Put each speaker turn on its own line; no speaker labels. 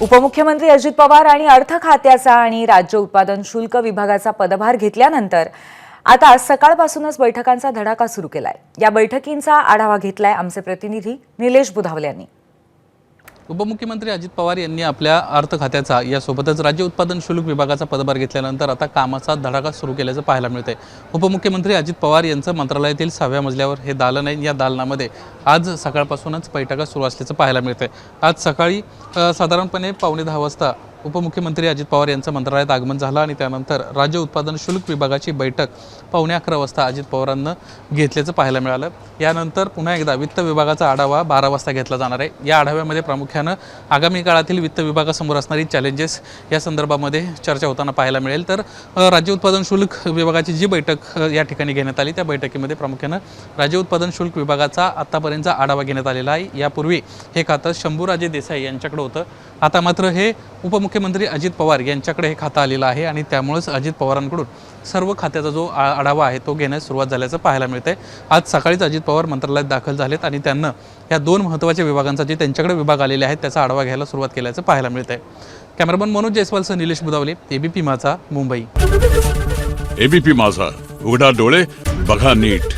उपमुख्यमंत्री अजित पवार आणि अर्थ खात्याचा आणि राज्य उत्पादन शुल्क विभागाचा पदभार घेतल्यानंतर आता सकाळपासूनच बैठकांचा धडाका सुरू केलाय। या बैठकींचा आढावा घेतलाय आमचे प्रतिनिधी निलेश बुधावले यांनी।
उपमुख्यमंत्री अजित पवार यांनी आपल्या अर्थ खात्याचा यासोबतच राज्य उत्पादन शुल्क विभागाचा पदभार घेतल्यानंतर आता कामाचा धडाका सुरू केल्याचं पाहायला मिळतंय। उपमुख्यमंत्री अजित पवार यांचं मंत्रालयातील 6व्या मजल्यावर हे दालन आहे। या दालनामध्ये आज सकाळपासूनच बैठका सुरू असल्याचं पाहायला मिळतंय। आज सकाळी साधारणपणे 9:15 वाजता उपमुख्यमंत्री अजित पवार यांचं मंत्रालयात आगमन झालं आणि त्यानंतर राज्य उत्पादन शुल्क विभागाची बैठक 9:15 वाजता अजित पवारांना घेतल्याचं पाहायला मिळालं। यानंतर पुन्हा एकदा वित्त विभागाचा आढावा 12 वाजता घेतला जाणार आहे। या आढाव्यामध्ये प्रामुख्याने आगामी काळातील वित्त विभागासमोर असणारी चॅलेंजेस या संदर्भामध्ये चर्चा होताना पाहायला मिळेल। तर राज्य उत्पादन शुल्क विभागाची जी बैठक या ठिकाणी घेण्यात आली त्या बैठकीमध्ये प्रामुख्याने राज्य उत्पादन शुल्क विभागाचा आतापर्यंतचा आढावा घेण्यात आलेला आहे। यापूर्वी हे खातं शंभूराजे देसाई यांच्याकडे होतं, आता मात्र हे उपमुख्यमंत्री अजित पवार यांच्याकडे हे खातं आलेलं आहे आणि त्यामुळेच अजित पवारांकडून सर्व खात्याचा जो आढावा आहे तो घेण्यास सुरुवात झाल्याचं पाहायला मिळतंय। आज सकाळीच अजित पवार मंत्रालयात दाखल झालेत आणि त्यांना या 2 महत्त्वाच्या विभागांचा जे त्यांच्याकडे विभाग आलेले आहेत त्याचा आढावा घ्यायला सुरुवात केल्याचं पाहायला मिळतंय। कॅमेरामन मनोज जयस्वालसह निलेश बुधावले, एबीपी माझा, मुंबई।
एबीपी माझा, उघडा डोळे बघा नीट।